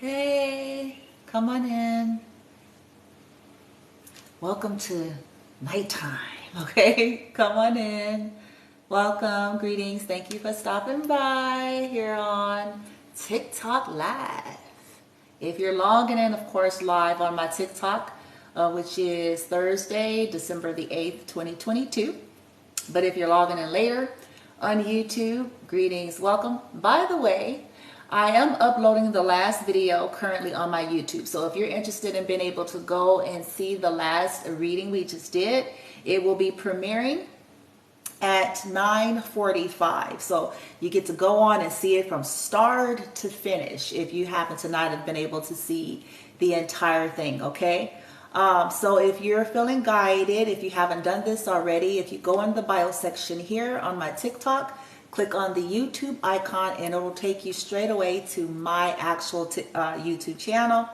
Hey, come on in. Welcome to nighttime, okay? Come on in. Welcome, greetings. Thank you for stopping by here on TikTok Live. If you're logging in, of course, live on my TikTok, which is Thursday, December the 8th, 2022. But if you're logging in later on YouTube, greetings, welcome. By the way, I am uploading the last video currently on my YouTube. So if you're interested in being able to go and see the last reading we just did, it will be premiering at 9:45. So you get to go on and see it from start to finish if you happen to not have been able to see the entire thing, okay? So if you're feeling guided, if you haven't done this already, if you go in the bio section here on my TikTok, click on the YouTube icon and it will take you straight away to my actual YouTube channel.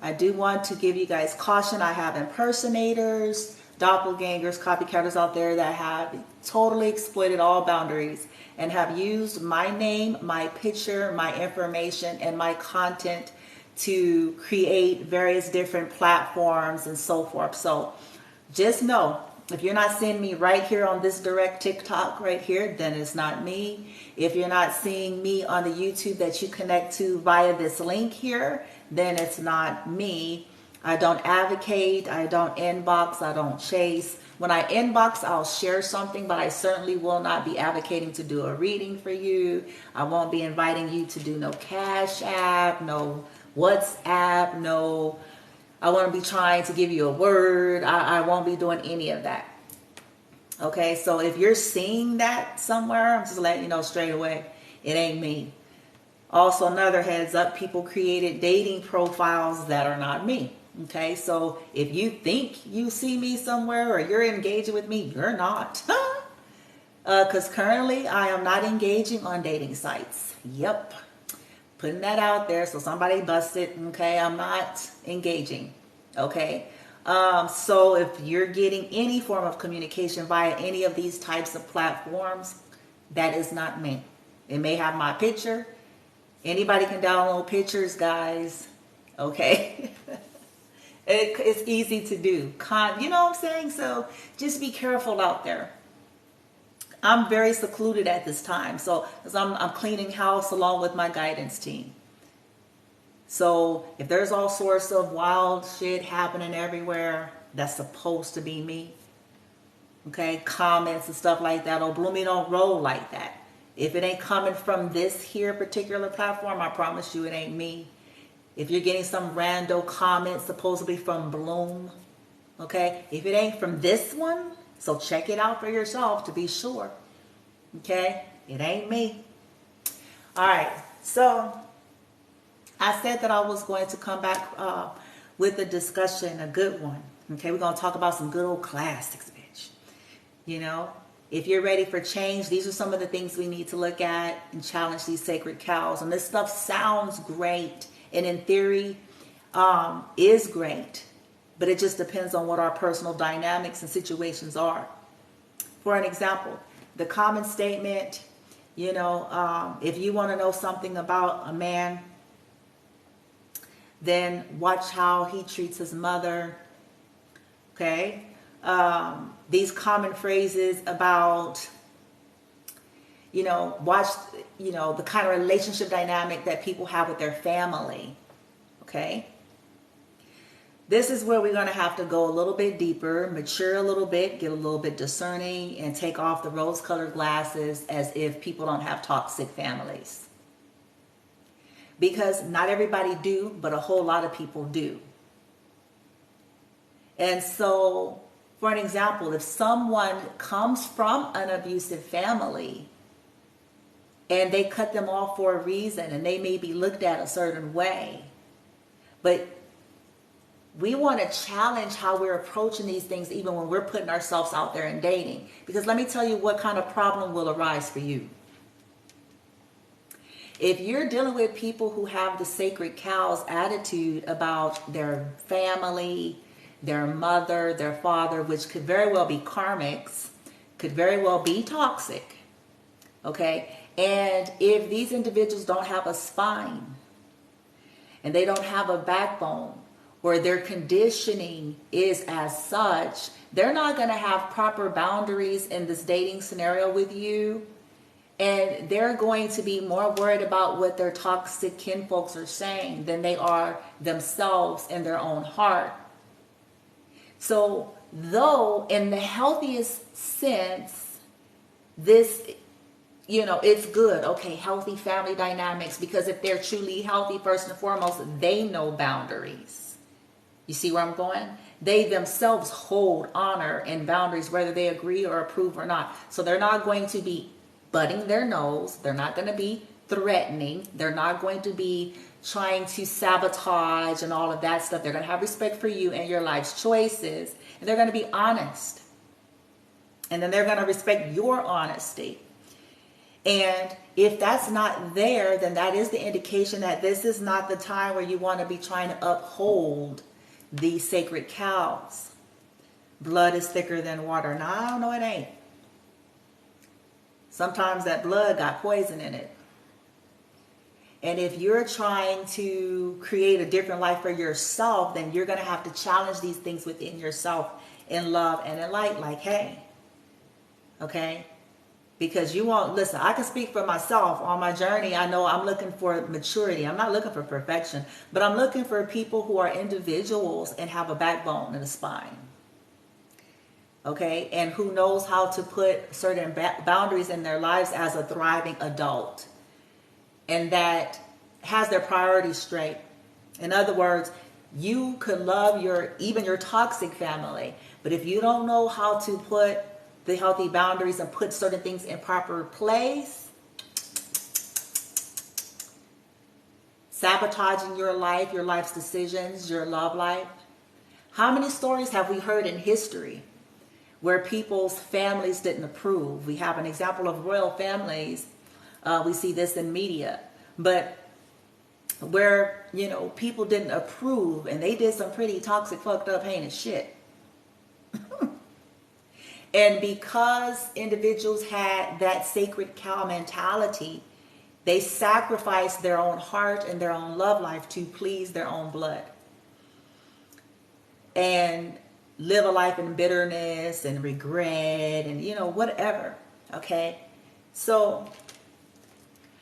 I do want to give you guys caution. I have impersonators, doppelgangers, copycatters out there that have totally exploited all boundaries and have used my name, my picture, my information, and my content to create various different platforms and so forth. So just know, if you're not seeing me right here on this direct TikTok right here, then it's not me. If you're not seeing me on the YouTube that you connect to via this link here, then it's not me. I don't advocate, I don't inbox, I don't chase. When I inbox, I'll share something, but I certainly will not be advocating to do a reading for you. I won't be inviting you to do no Cash App, no WhatsApp, no, I won't be trying to give you a word. I won't be doing any of that. Okay, so if you're seeing that somewhere, I'm just letting you know straight away, it ain't me. Also, another heads up, people created dating profiles that are not me. Okay, so if you think you see me somewhere or you're engaging with me, you're not. Because currently I am not engaging on dating sites. Yep. Putting that out there so somebody busts it. Okay, I'm not engaging. Okay. So if you're getting any form of communication via any of these types of platforms, that is not me. It may have my picture. Anybody can download pictures, guys. Okay. It's easy to do. You know what I'm saying? So just be careful out there. I'm very secluded at this time. So as I'm cleaning house along with my guidance team. So if there's all sorts of wild shit happening everywhere, that's supposed to be me. Okay, comments and stuff like that. Oh, Bloomy don't roll like that. If it ain't coming from this here particular platform, I promise you it ain't me. If you're getting some rando comments supposedly from Bloom, okay, if it ain't from this one, so check it out for yourself to be sure. Okay, it ain't me. All right, so I said that I was going to come back with a discussion, a good one. Okay, we're going to talk about some good old classics, bitch. You know, if you're ready for change, these are some of the things we need to look at and challenge these sacred cows. And this stuff sounds great, and in theory is great, but it just depends on what our personal dynamics and situations are. For an example, the common statement, you know, if you want to know something about a man, then watch how he treats his mother. Okay. These common phrases about, you know, watch, you know, the kind of relationship dynamic that people have with their family. Okay. This is where we're going to have to go a little bit deeper, mature a little bit, get a little bit discerning, and take off the rose-colored glasses as if people don't have toxic families. Because not everybody do, but a whole lot of people do. And so, for an example, if someone comes from an abusive family and they cut them off for a reason and they may be looked at a certain way, but we want to challenge how we're approaching these things even when we're putting ourselves out there and dating. Because let me tell you what kind of problem will arise for you. If you're dealing with people who have the sacred cow's attitude about their family, their mother, their father, which could very well be karmics, could very well be toxic, okay? And if these individuals don't have a spine, and they don't have a backbone, or their conditioning is as such, they're not going to have proper boundaries in this dating scenario with you. And they're going to be more worried about what their toxic kinfolks are saying than they are themselves in their own heart. So, though in the healthiest sense, this, it's good. Okay, healthy family dynamics, because if they're truly healthy, first and foremost, they know boundaries. You see where I'm going? They themselves hold honor and boundaries, whether they agree or approve or not. So they're not going to be butting their nose. They're not going to be threatening. They're not going to be trying to sabotage and all of that stuff. They're going to have respect for you and your life's choices. And they're going to be honest. And then they're going to respect your honesty. And if that's not there, then that is the indication that this is not the time where you want to be trying to uphold these sacred cows. Blood is thicker than water. No, it ain't. Sometimes that blood got poison in it. And if you're trying to create a different life for yourself, then you're going to have to challenge these things within yourself in love and in light. Like, hey, okay? Because you won't, listen, I can speak for myself on my journey. I know I'm looking for maturity. I'm not looking for perfection, but I'm looking for people who are individuals and have a backbone and a spine. Okay, and who knows how to put certain boundaries in their lives as a thriving adult, and that has their priorities straight. In other words, you could love even your toxic family, but if you don't know how to put the healthy boundaries and put certain things in proper place, sabotaging your life, your life's decisions, your love life. How many stories have we heard in history where people's families didn't approve? We have an example of royal families. We see this in media, but where, people didn't approve and they did some pretty toxic, fucked up, heinous shit. And because individuals had that sacred cow mentality, they sacrificed their own heart and their own love life to please their own blood. And live a life in bitterness and regret and, whatever. Okay? So,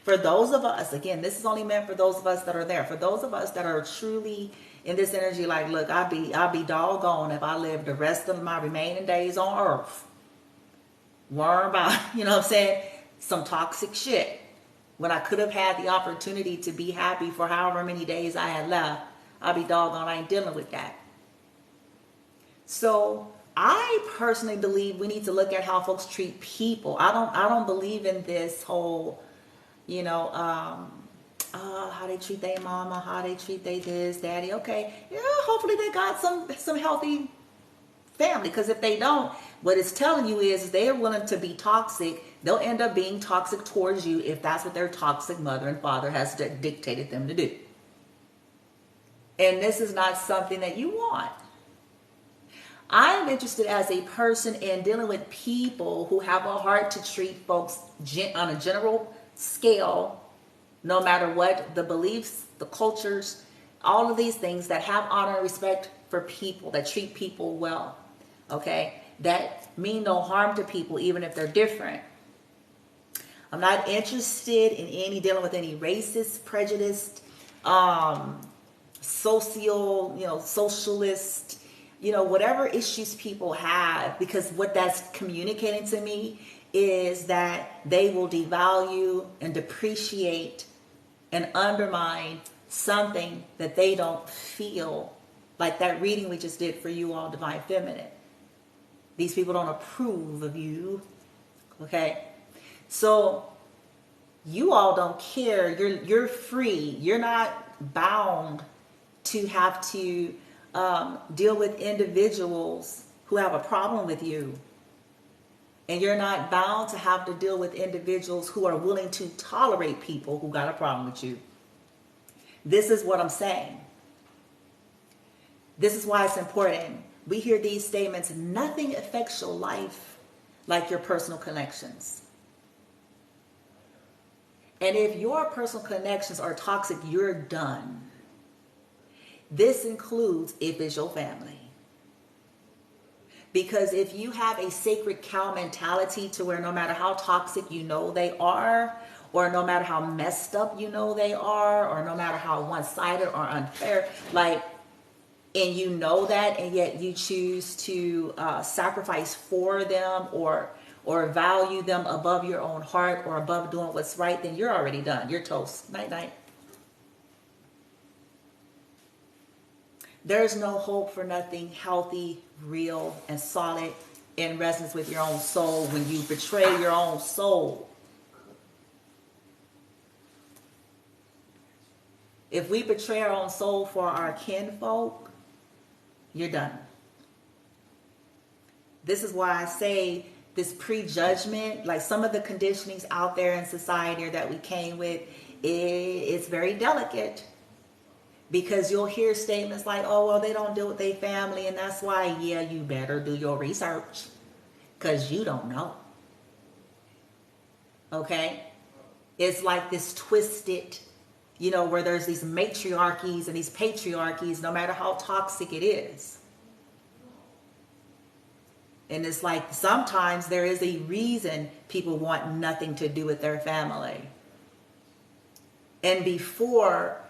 for those of us, again, this is only meant for those of us that are there. For those of us that are truly in this energy, like, look, I'll be doggone if I live the rest of my remaining days on earth worrying about, some toxic shit, when I could have had the opportunity to be happy for however many days I had left. I'll be doggone, I ain't dealing with that. So I personally believe we need to look at how folks treat people. I don't believe in this whole, how they treat their mama, how they treat their this, daddy. Okay, yeah, hopefully they got some healthy family. Because if they don't, what it's telling you is they're willing to be toxic. They'll end up being toxic towards you if that's what their toxic mother and father has dictated them to do. And this is not something that you want. I'm interested as a person in dealing with people who have a heart to treat folks on a general scale, no matter what the beliefs, the cultures, all of these things, that have honor and respect for people, that treat people well, okay? That mean no harm to people, even if they're different. I'm not interested in dealing with any racist, prejudiced, socialist, whatever issues people have, because what that's communicating to me is that they will devalue and depreciate and undermine something that they don't feel, like that reading we just did for you all, Divine Feminine. These people don't approve of you, okay? So you all don't care. You're free. You're not bound to have to deal with individuals who have a problem with you. And you're not bound to have to deal with individuals who are willing to tolerate people who got a problem with you. This is what I'm saying. This is why it's important. We hear these statements: nothing affects your life like your personal connections. And if your personal connections are toxic, you're done. This includes if it's your family. Because if you have a sacred cow mentality to where no matter how toxic you know they are, or no matter how messed up you know they are, or no matter how one-sided or unfair, like, and you know that, and yet you choose to sacrifice for them or value them above your own heart or above doing what's right, then you're already done. You're toast. Night, night. There's no hope for nothing healthy, real, and solid in resonance with your own soul when you betray your own soul. If we betray our own soul for our kinfolk, you're done. This is why I say this prejudgment, like some of the conditionings out there in society or that we came with, it's very delicate. Because you'll hear statements like, oh, well, they don't deal with their family, and that's why, yeah, you better do your research, because you don't know. Okay? It's like this twisted, where there's these matriarchies and these patriarchies, no matter how toxic it is. And it's like sometimes there is a reason people want nothing to do with their family. And before,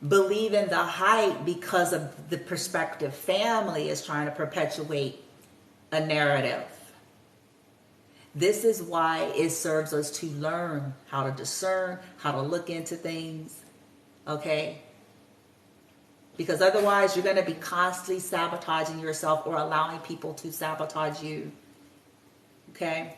believe in the hype because of the perspective family is trying to perpetuate a narrative. This is why it serves us to learn how to discern, how to look into things, okay? Because otherwise you're going to be constantly sabotaging yourself or allowing people to sabotage you, okay?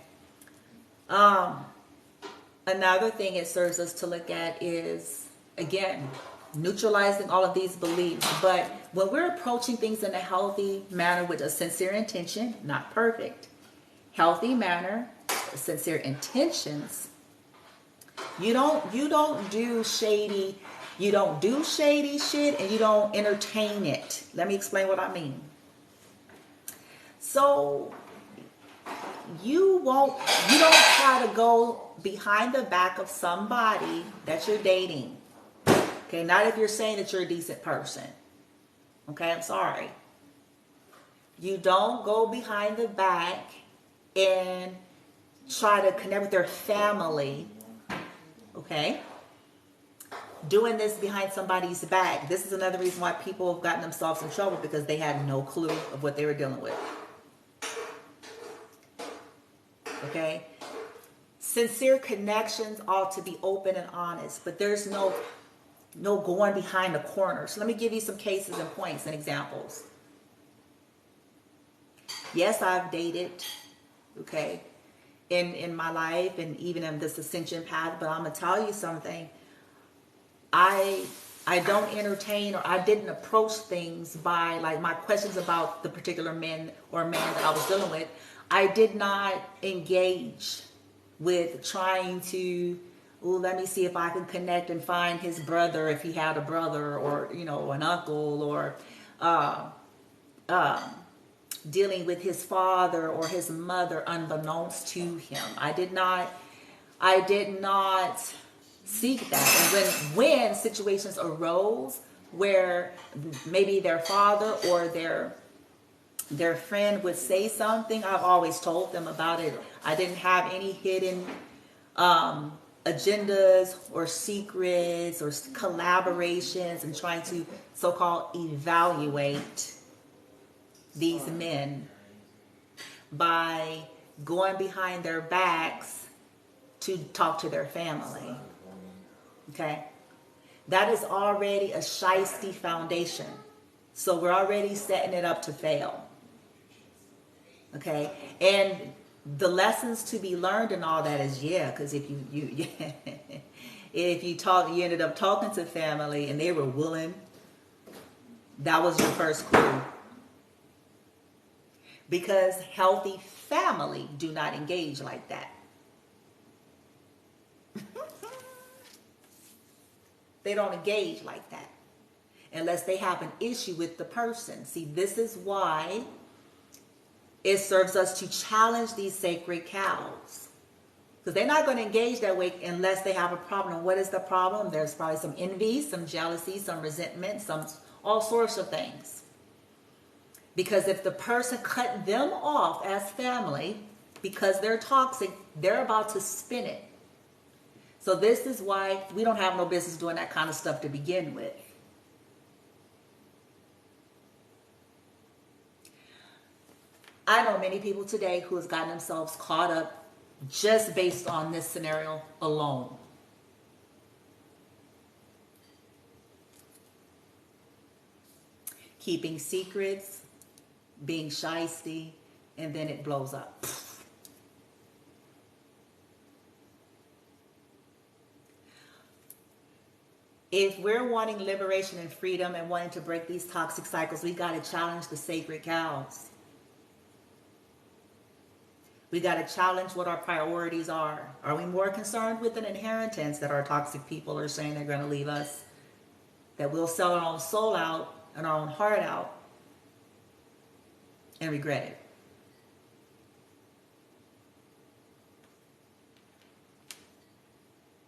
Another thing it serves us to look at is, again, neutralizing all of these beliefs. But when we're approaching things in a healthy manner with a sincere intention, not perfect, healthy manner, sincere intentions, you don't do shady shit, and you don't entertain it. Let me explain what I mean. So you don't try to go behind the back of somebody that you're dating. Okay, not if you're saying that you're a decent person. Okay, I'm sorry. You don't go behind the back and try to connect with their family. Okay? Doing this behind somebody's back. This is another reason why people have gotten themselves in trouble, because they had no clue of what they were dealing with. Okay? Sincere connections ought to be open and honest, but there's no going behind the corner. So let me give you some cases and points and examples. Yes, I've dated, okay, in my life and even in this ascension path, but I'm going to tell you something. I don't entertain, or I didn't approach things by, like, my questions about the particular man that I was dealing with. I did not engage with trying to, let me see if I can connect and find his brother, if he had a brother, or, an uncle, or dealing with his father or his mother unbeknownst to him. I did not seek that. And when situations arose where maybe their father or their friend would say something, I've always told them about it. I didn't have any hidden agendas or secrets or collaborations and trying to so-called evaluate these men by going behind their backs to talk to their family. Okay? That is already a shiesty foundation. So we're already setting it up to fail. Okay? And the lessons to be learned and all that is, because if you ended up talking to family and they were willing, that was your first clue. Because healthy family do not engage like that. They don't engage like that unless they have an issue with the person. See, this is why it serves us to challenge these sacred cows. Because they're not going to engage that way unless they have a problem. And what is the problem? There's probably some envy, some jealousy, some resentment, some all sorts of things. Because if the person cut them off as family because they're toxic, they're about to spin it. So this is why we don't have no business doing that kind of stuff to begin with. I know many people today who has gotten themselves caught up just based on this scenario alone. Keeping secrets, being shysty, and then it blows up. If we're wanting liberation and freedom and wanting to break these toxic cycles, we got to challenge the sacred cows. We got to challenge what our priorities are. Are we more concerned with an inheritance that our toxic people are saying they're going to leave us? That we'll sell our own soul out and our own heart out and regret it?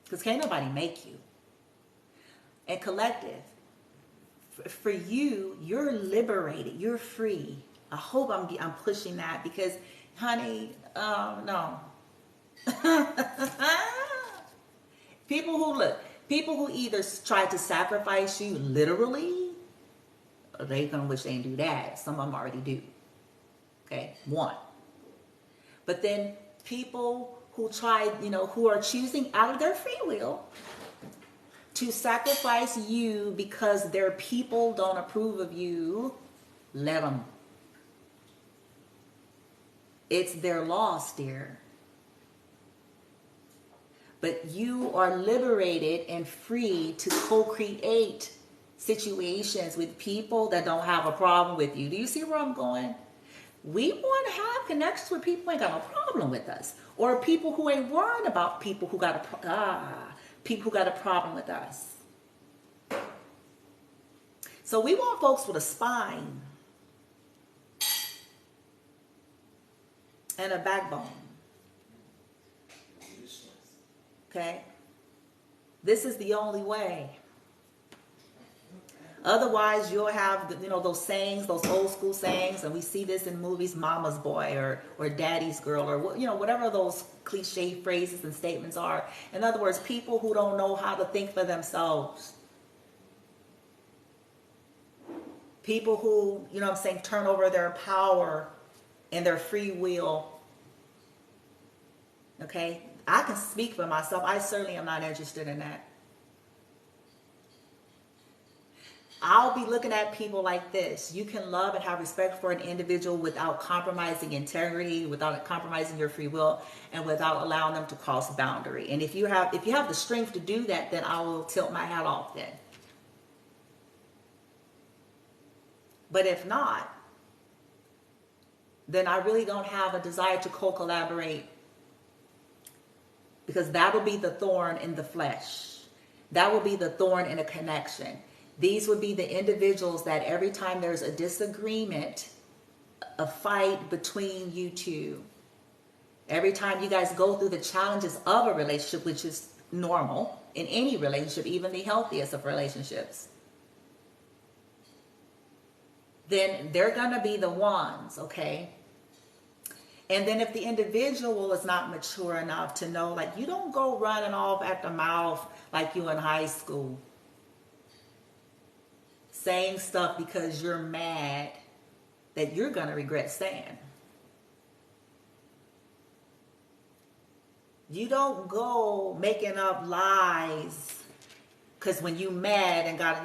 Because can't nobody make you. And collective, for you, you're liberated. You're free. I hope I'm pushing that because, honey, no. People who either try to sacrifice you literally, or they gonna wish they didn't do that. Some of them already do. Okay, one. But then people who try, who are choosing out of their free will to sacrifice you because their people don't approve of you, let them. It's their loss, dear. But you are liberated and free to co-create situations with people that don't have a problem with you. Do you see where I'm going? We want to have connections with people who ain't got no problem with us, or people who ain't worried about people who got a problem with us. So we want folks with a spine and a backbone. Okay? This is the only way. Otherwise, you'll have, those sayings, those old school sayings, and we see this in movies, mama's boy or daddy's girl, or, whatever those cliche phrases and statements are. In other words, people who don't know how to think for themselves. People who, turn over their power and their free will. Okay? I can speak for myself. I certainly am not interested in that. I'll be looking at people like this. You can love and have respect for an individual without compromising integrity, without compromising your free will, and without allowing them to cross a boundary. And if you have the strength to do that, then I will tilt my hat off then. But if not, then I really don't have a desire to co-collaborate, because that will be the thorn in the flesh. That will be the thorn in a connection. These would be the individuals that every time there's a disagreement, a fight between you two, every time you guys go through the challenges of a relationship, which is normal in any relationship, even the healthiest of relationships, then they're going to be the ones, okay? And then if the individual is not mature enough to know, like, you don't go running off at the mouth like you in high school, saying stuff because you're mad that you're going to regret saying. You don't go making up lies because when you mad and got,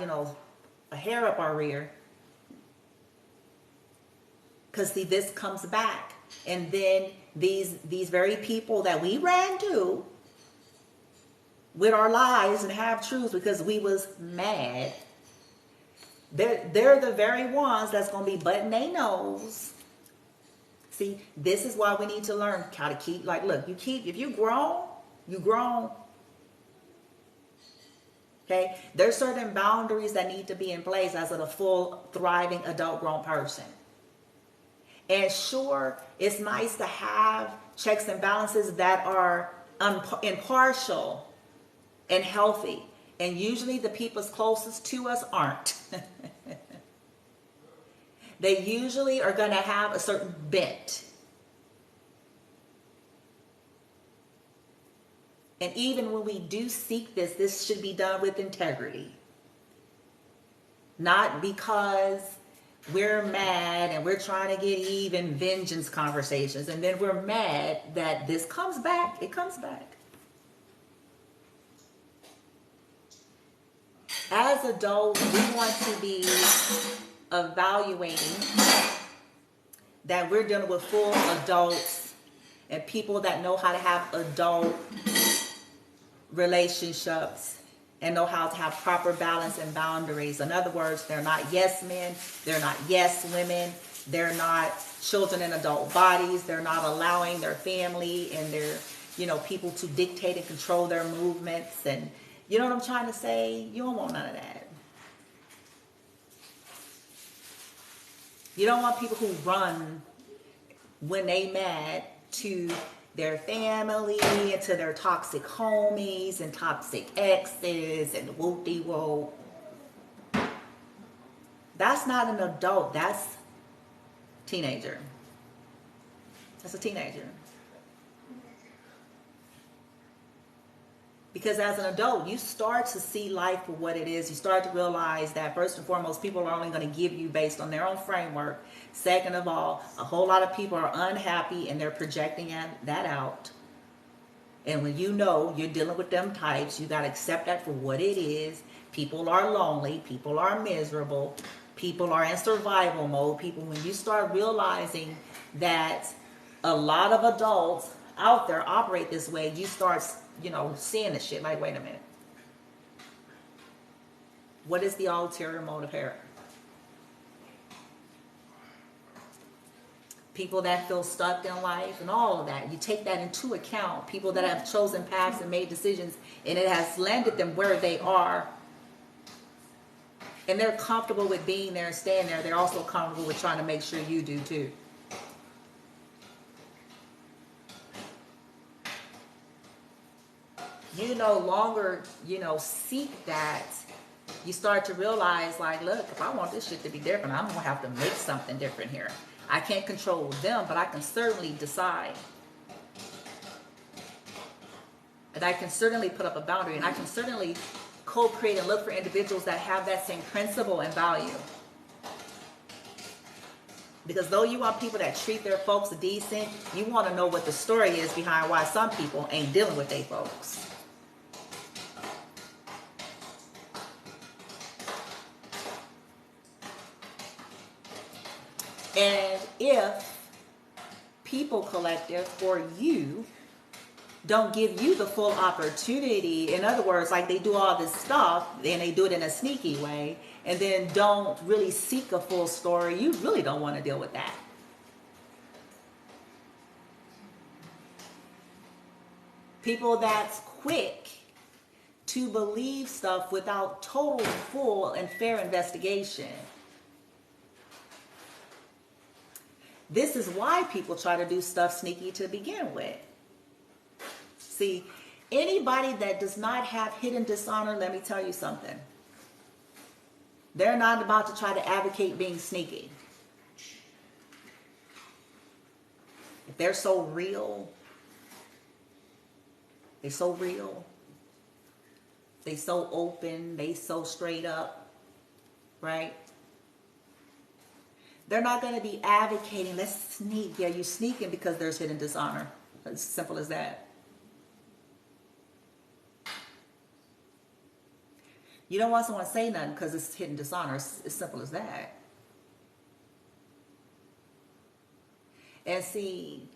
a hair up our rear. Because see, this comes back. And then these very people that we ran to with our lies and half truths because we was mad, they're the very ones that's going to be butting their nose. See, this is why we need to learn how to keep, if you grown, you grown. Okay? There's certain boundaries that need to be in place as a full, thriving, adult grown person. And sure, it's nice to have checks and balances that are impartial and healthy. And usually the people closest to us aren't. they usually are going to have a certain bent. And even when we do seek this, this should be done with integrity. Not because we're mad and we're trying to get even, vengeance conversations, and then we're mad that this comes back. It comes back. As adults, we want to be evaluating that we're dealing with full adults and people that know how to have adult relationships and know how to have proper balance and boundaries. In other words, they're not yes men, they're not yes women, they're not children in adult bodies, they're not allowing their family and their, people to dictate and control their movements. And you know what I'm trying to say? You don't want none of that. You don't want people who run when they mad to their family and to their toxic homies and toxic exes and whoop-de-whoop. That's not an adult. That's teenager. That's a teenager. Because as an adult, you start to see life for what it is. You start to realize that first and foremost, people are only going to give you based on their own framework. Second of all, a whole lot of people are unhappy and they're projecting that out. And when you know you're dealing with them types, you got to accept that for what it is. People are lonely. People are miserable. People are in survival mode. When you start realizing that a lot of adults out there operate this way, you start seeing the shit like, wait a minute. What is the ulterior motive here? People that feel stuck in life and all of that. You take that into account. People that have chosen paths and made decisions and it has landed them where they are. And they're comfortable with being there and staying there. They're also comfortable with trying to make sure you do too. You no longer, seek that. You start to realize, like, look, if I want this shit to be different, I'm going to have to make something different here. I can't control them, but I can certainly decide. And I can certainly put up a boundary, and I can certainly co-create and look for individuals that have that same principle and value. Because though you want people that treat their folks decent, you want to know what the story is behind why some people ain't dealing with their folks. And if people collective or you don't give you the full opportunity, in other words, like they do all this stuff and they do it in a sneaky way and then don't really seek a full story, you really don't want to deal with that. People that's quick to believe stuff without total, full, and fair investigation. This is why people try to do stuff sneaky to begin with. See, anybody that does not have hidden dishonor, let me tell you something. They're not about to try to advocate being sneaky. If they're so real, they're so real, they so open, they so straight up, right? They're not going to be advocating, let's sneak. Yeah, you're sneaking because there's hidden dishonor. As simple as that. You don't want someone to say nothing because it's hidden dishonor. It's as simple as that. And see,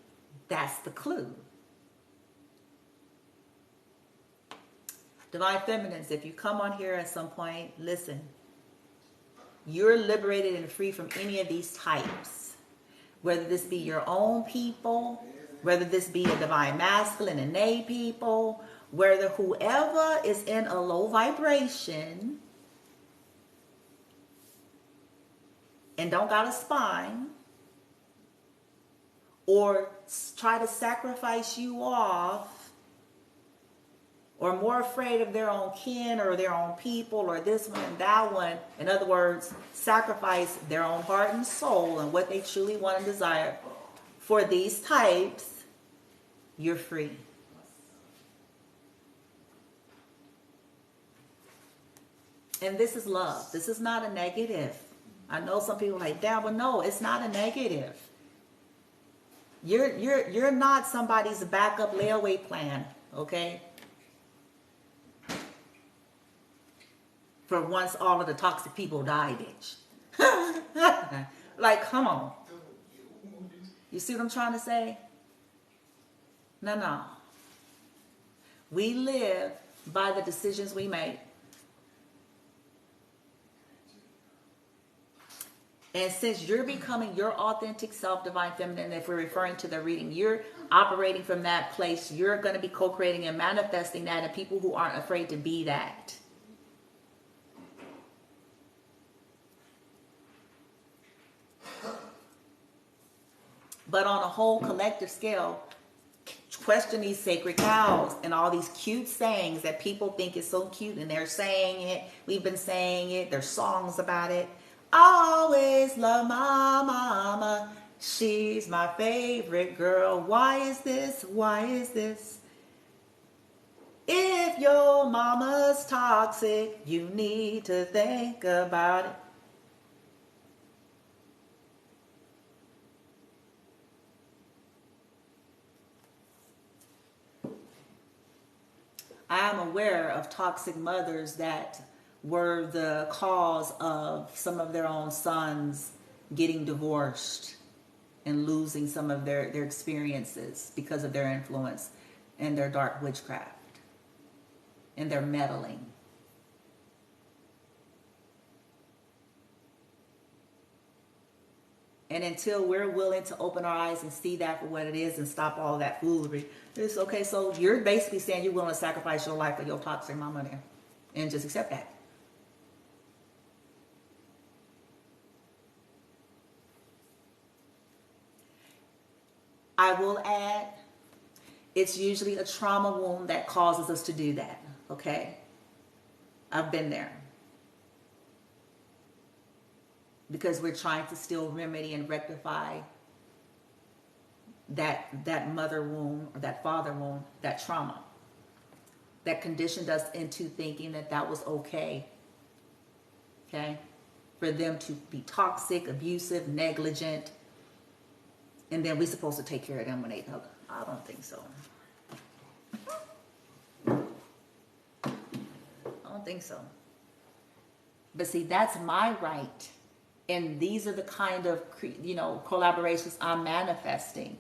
that's the clue. Divine Feminines, if you come on here at some point, listen. You're liberated and free from any of these types. Whether this be your own people, whether this be a divine masculine, innate people, whether whoever is in a low vibration and don't got a spine, or try to sacrifice you off or more afraid of their own kin or their own people or this one and that one. In other words, sacrifice their own heart and soul and what they truly want and desire for these types, you're free. And this is love. This is not a negative. I know some people are like, damn, but no, it's not a negative. You're not somebody's backup layaway plan, okay? For once all of the toxic people die, bitch. Like, come on. You see what I'm trying to say? No. We live by the decisions we make. And since you're becoming your authentic self, Divine Feminine, if we're referring to the reading, you're operating from that place. You're going to be co-creating and manifesting that, and people who aren't afraid to be that. But on a whole collective scale, question these sacred cows and all these cute sayings that people think is so cute, and they're saying it. We've been saying it. There's songs about it. I always love my mama. She's my favorite girl. Why is this? Why is this? If your mama's toxic, you need to think about it. I am aware of toxic mothers that were the cause of some of their own sons getting divorced and losing some of their experiences because of their influence and their dark witchcraft and their meddling. And until we're willing to open our eyes and see that for what it is and stop all that foolery, it's okay. So you're basically saying you're willing to sacrifice your life for your toxic mama there, and just accept that. I will add, it's usually a trauma wound that causes us to do that, okay? I've been there. Because we're trying to still remedy and rectify that mother wound or that father wound, that trauma that conditioned us into thinking that that was okay, for them to be toxic, abusive, negligent, and then we're supposed to take care of them when they hug. I don't think so. I don't think so. But see, that's my right. And these are the kind of, collaborations I'm manifesting.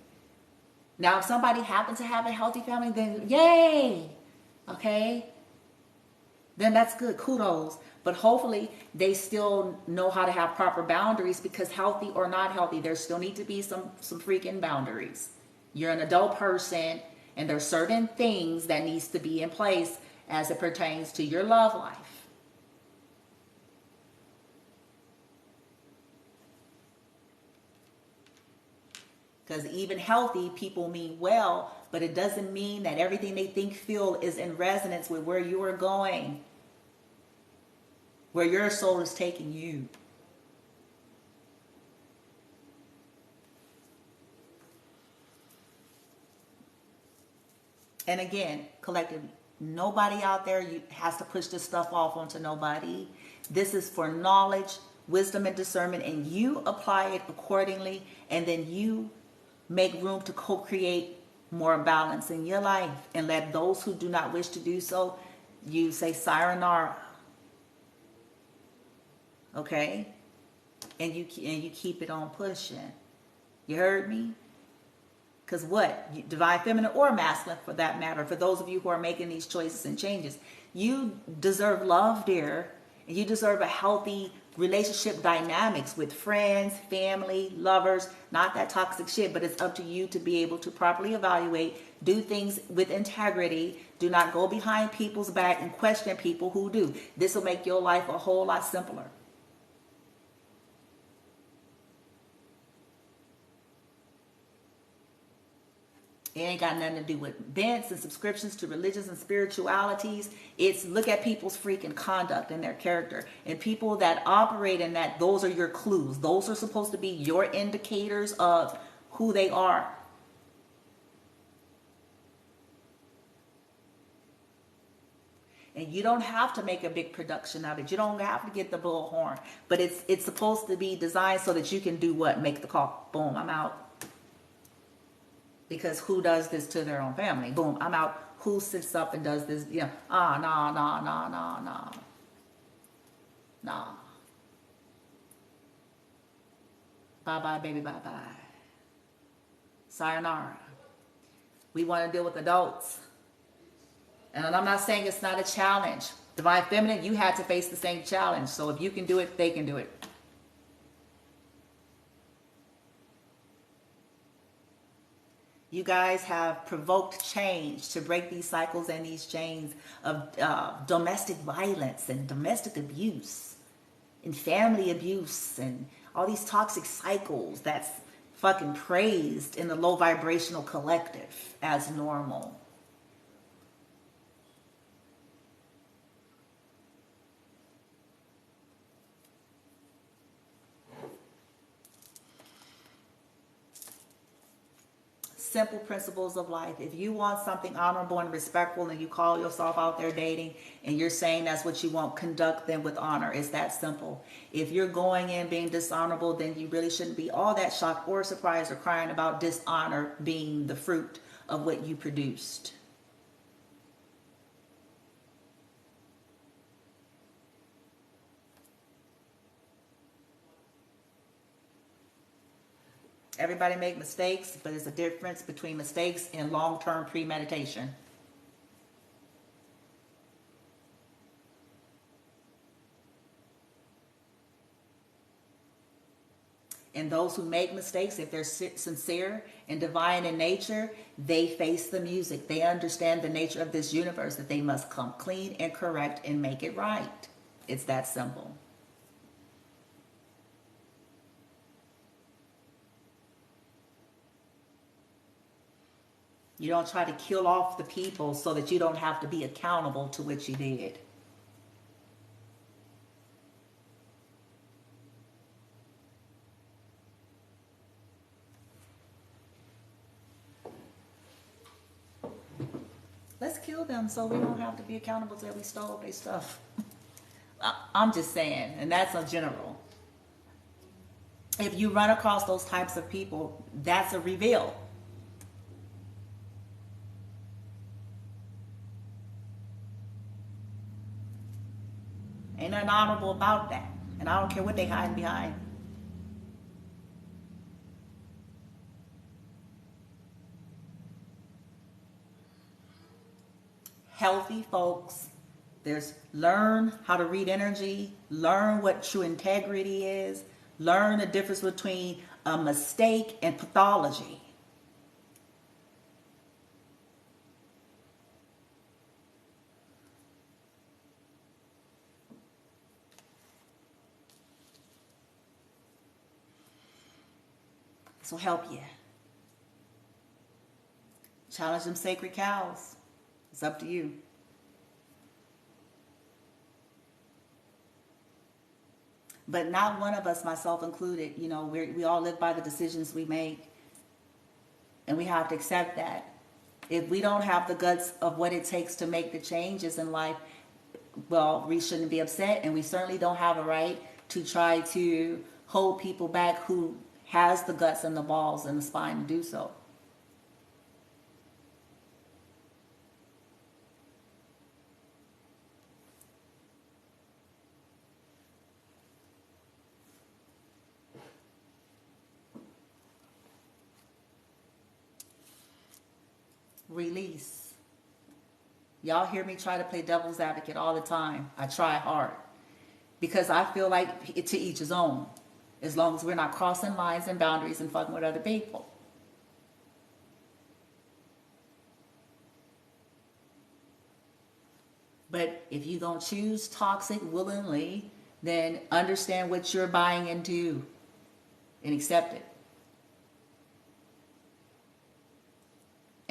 Now, if somebody happens to have a healthy family, then yay, okay? Then that's good, kudos. But hopefully they still know how to have proper boundaries, because healthy or not healthy, there still need to be some freaking boundaries. You're an adult person, and there's certain things that needs to be in place as it pertains to your love life. Because even healthy people mean well, but it doesn't mean that everything they think, feel is in resonance with where you are going, where your soul is taking you. And again, collectively, nobody out there has to push this stuff off onto nobody. This is for knowledge, wisdom, and discernment, and you apply it accordingly, and then you make room to co-create more balance in your life, and let those who do not wish to do so, you say sayonara. Okay? And you keep it on pushing. You heard me? Because what? Divine Feminine or Masculine, for that matter, for those of you who are making these choices and changes, you deserve love, dear, and you deserve a healthy relationship dynamics with friends, family, lovers, not that toxic shit, but it's up to you to be able to properly evaluate, do things with integrity, do not go behind people's back and question people who do. This will make your life a whole lot simpler. It ain't got nothing to do with bents and subscriptions to religions and spiritualities. It's look at people's freaking conduct and their character. And people that operate in that, those are your clues. Those are supposed to be your indicators of who they are. And you don't have to make a big production of it. You don't have to get the bullhorn. But it's supposed to be designed so that you can do what? Make the call. Boom, I'm out. Because who does this to their own family? Boom, I'm out. Who sits up and does this? You know, nah. Bye-bye, baby, bye-bye. Sayonara. We want to deal with adults. And I'm not saying it's not a challenge. Divine Feminine, you had to face the same challenge. So if you can do it, they can do it. You guys have provoked change to break these cycles and these chains of domestic violence and domestic abuse and family abuse and all these toxic cycles that's fucking praised in the low vibrational collective as normal. Simple principles of life. If you want something honorable and respectful and you call yourself out there dating and you're saying that's what you want, conduct them with honor. It's that simple. If you're going in being dishonorable, then you really shouldn't be all that shocked or surprised or crying about dishonor being the fruit of what you produced. Everybody make mistakes, but there's a difference between mistakes and long-term premeditation. And those who make mistakes, if they're sincere and divine in nature, they face the music. They understand the nature of this universe, that they must come clean and correct and make it right. It's that simple. You don't try to kill off the people so that you don't have to be accountable to what you did. Let's kill them so we don't have to be accountable to that we stole their stuff. I'm just saying, and that's a general. If you run across those types of people, that's a reveal. Ain't nothing honorable about that. And I don't care what they hiding behind. Healthy folks, learn how to read energy, learn what true integrity is, learn the difference between a mistake and pathology. This will help you. Challenge them sacred cows. It's up to you. But not one of us, myself included, you know, we all live by the decisions we make. And we have to accept that. If we don't have the guts of what it takes to make the changes in life, well, we shouldn't be upset. And we certainly don't have a right to try to hold people back who has the guts and the balls and the spine to do so. Release. Y'all hear me try to play devil's advocate all the time. I try hard because I feel like to each his own, as long as we're not crossing lines and boundaries and fucking with other people. But if you don't choose toxic willingly, then understand what you're buying into and accept it.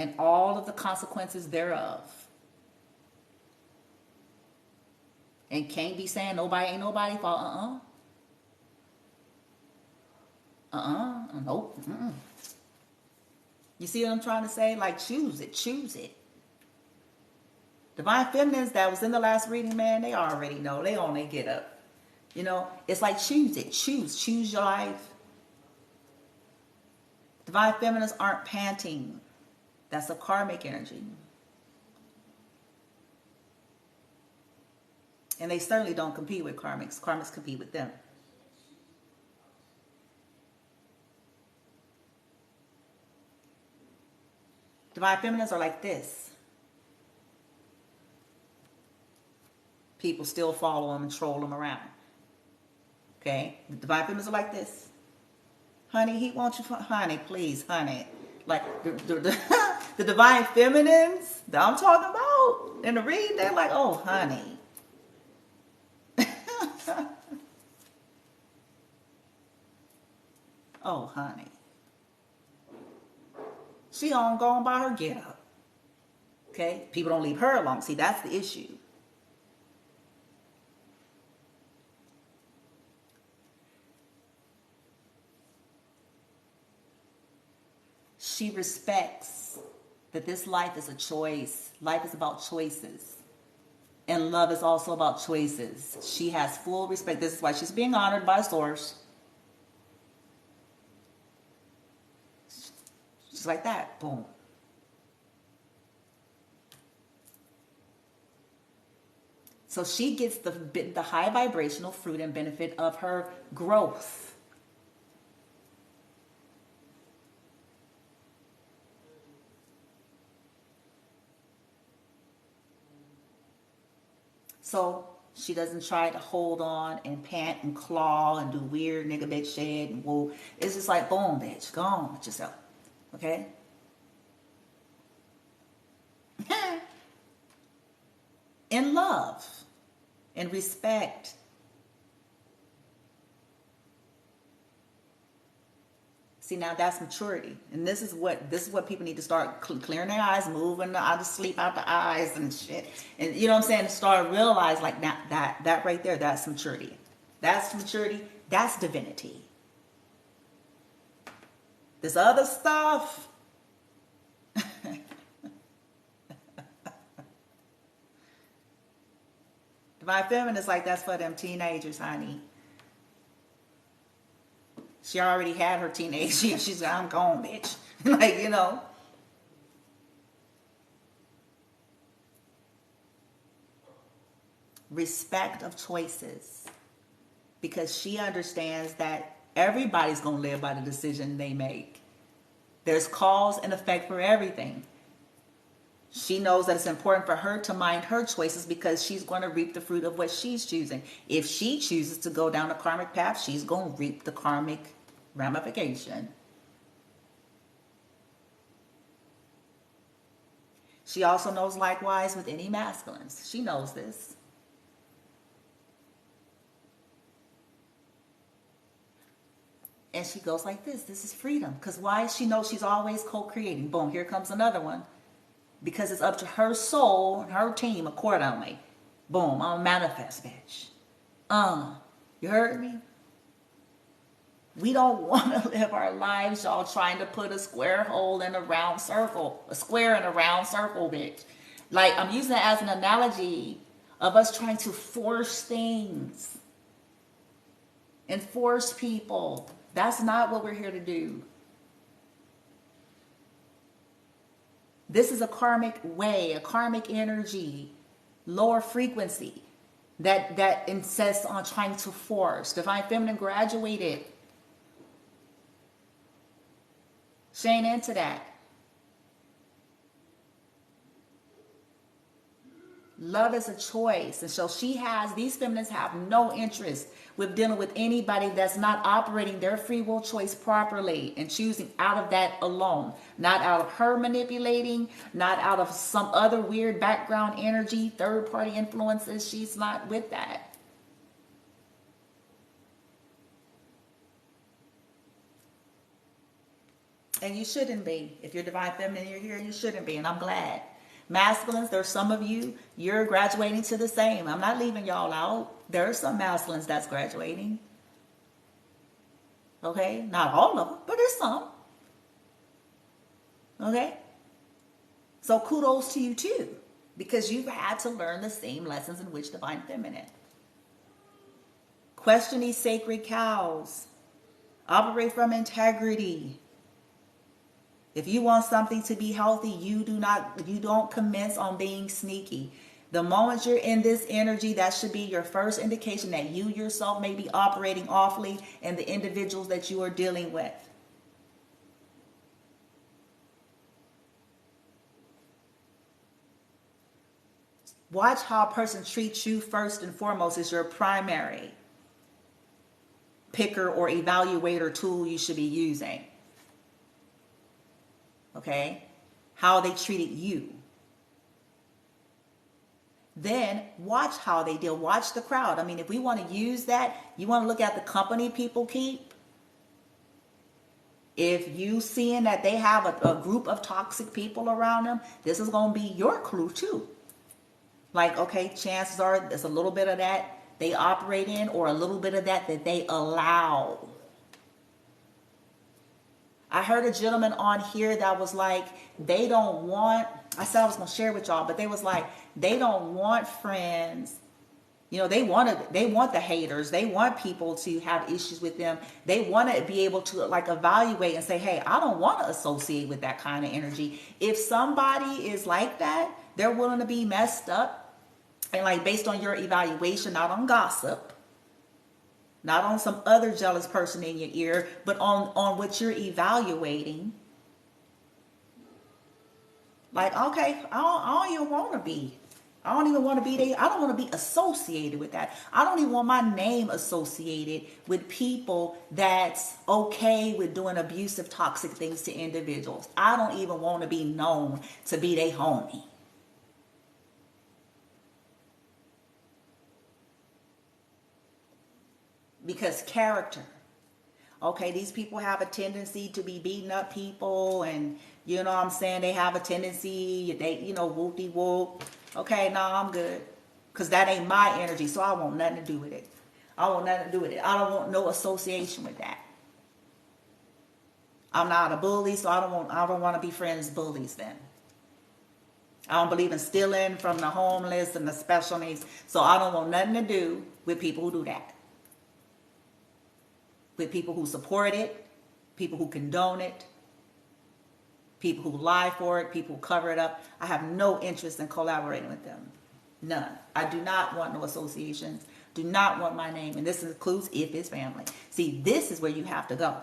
and all of the consequences thereof. And can't be saying nobody ain't nobody fault. Nope. You see what I'm trying to say? Like, choose it. Choose it. Divine feminines that was in the last reading, man, they already know. They on they get up. You know, it's like choose it. Choose your life. Divine feminines aren't panting. That's a karmic energy. And they certainly don't compete with karmics. Karmics compete with them. Divine feminines are like this. People still follow them and troll them around. Okay? The divine feminines are like this. Honey, he wants you, honey, please, honey. Like the divine feminines that I'm talking about in the read, they're like, oh, honey. Oh, honey. She on going by her get up. Okay? People don't leave her alone. See, that's the issue. She respects that this life is a choice. Life is about choices. And love is also about choices. She has full respect. This is why she's being honored by Source. She's like that. Boom. So she gets the high vibrational fruit and benefit of her growth. So she doesn't try to hold on and pant and claw and do weird nigga bitch shit and woo. It's just like, boom, bitch, go on with yourself. Okay? In love, in respect. See, now that's maturity. And this is what people need to start clearing their eyes, moving the sleep out the eyes and shit. And you know what I'm saying? Start realize like that right there, that's maturity. That's maturity. That's divinity. This other stuff. Divine feminine is like, that's for them teenagers, honey. She already had her teenage years. She's like, I'm gone, bitch. Like, you know. Respect of choices. Because she understands that everybody's going to live by the decision they make. There's cause and effect for everything. She knows that it's important for her to mind her choices because she's going to reap the fruit of what she's choosing. If she chooses to go down a karmic path, she's going to reap the karmic ramification. She also knows likewise with any masculines. She knows this. And she goes like this. This is freedom. Because why? She knows she's always co-creating. Boom, here comes another one. Because it's up to her soul and her team accordingly. Boom, I'm a manifest bitch. You heard me? We don't want to live our lives, y'all, trying to put a square hole in a round circle. A square in a round circle, bitch. Like, I'm using it as an analogy of us trying to force things. And force people. That's not what we're here to do. This is a karmic way, a karmic energy, lower frequency that insists on trying to force. Divine feminine graduated. She ain't into that. Love is a choice. And so these feminines have no interest with dealing with anybody that's not operating their free will choice properly and choosing out of that alone. Not out of her manipulating, not out of some other weird background energy, third party influences. She's not with that. And you shouldn't be. If you're divine feminine, you're here, you shouldn't be. And I'm glad. Masculines, there's some of you, you're graduating to the same. I'm not leaving y'all out. There are some masculines that's graduating. Okay? Not all of them, but there's some. Okay? So kudos to you too. Because you've had to learn the same lessons in which divine feminine. Question these sacred cows. Operate from integrity. If you want something to be healthy, you don't commence on being sneaky. The moment you're in this energy, that should be your first indication that you yourself may be operating awfully and the individuals that you are dealing with. Watch how a person treats you first and foremost is your primary picker or evaluator tool you should be using. Okay? How they treated you. Then watch how they deal. Watch the crowd. I mean, if we want to use that, you want to look at the company people keep. If you seeing that they have a group of toxic people around them, this is going to be your clue too. Like, okay, chances are there's a little bit of that they operate in or a little bit of that they allow. I heard a gentleman on here that was like, they don't want, I said I was going to share with y'all, but they was like, they don't want friends. You know, they want the haters. They want people to have issues with them. They want to be able to like evaluate and say, hey, I don't want to associate with that kind of energy. If somebody is like that, they're willing to be messed up. And like based on your evaluation, not on gossip, not on some other jealous person in your ear, but on what you're evaluating. Like, okay, I don't even want to be. I don't even want to be there. I don't want to be associated with that. I don't even want my name associated with people that's okay with doing abusive, toxic things to individuals. I don't even want to be known to be their homie. Because character. Okay, these people have a tendency to be beating up people and, you know what I'm saying, they have a tendency, they, you know, whoop-de-whoop. Okay, no, I'm good. Because that ain't my energy, so I want nothing to do with it. I want nothing to do with it. I don't want no association with that. I'm not a bully, so I don't want to be friends with bullies then. I don't believe in stealing from the homeless and the special needs, so I don't want nothing to do with people who do that. With people who support it, people who condone it, people who lie for it, people who cover it up. I have no interest in collaborating with them. None. I do not want no associations. Do not want my name. And this includes if it's family. See, this is where you have to go.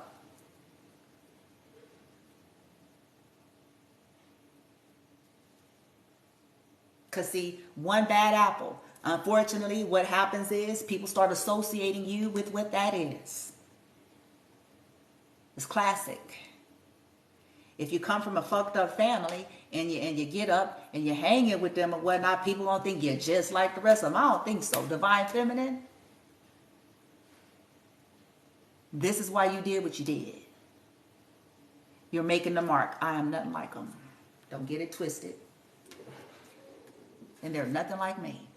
Because see, one bad apple. Unfortunately, what happens is people start associating you with what that is. It's classic. If you come from a fucked up family and you get up and you're hanging with them and whatnot, people don't think you're just like the rest of them. I don't think so. Divine feminine. This is why you did what you did. You're making the mark. I am nothing like them. Don't get it twisted. And they're nothing like me.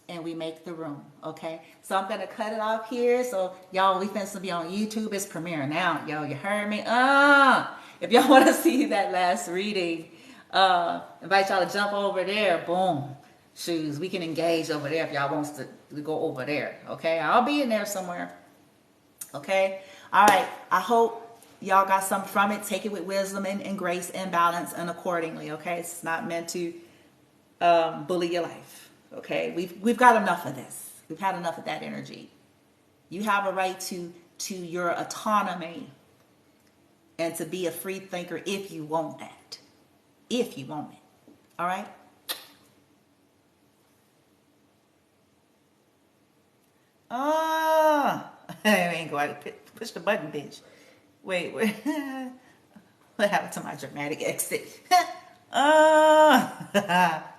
And we make the room, okay? So I'm gonna cut it off here. So y'all, we finna be on YouTube. It's premiering now, yo. You heard me? If y'all want to see that last reading, invite y'all to jump over there. Boom, shoes. We can engage over there if y'all wants to go over there, okay? I'll be in there somewhere, okay? All right. I hope y'all got something from it. Take it with wisdom and grace and balance and accordingly, okay? It's not meant to bully your life. Okay, we've got enough of this. We've had enough of that energy. You have a right to your autonomy and to be a free thinker if you want that. If you want it. All right? I ain't going to push the button, bitch. Wait. What happened to my dramatic exit? Ah.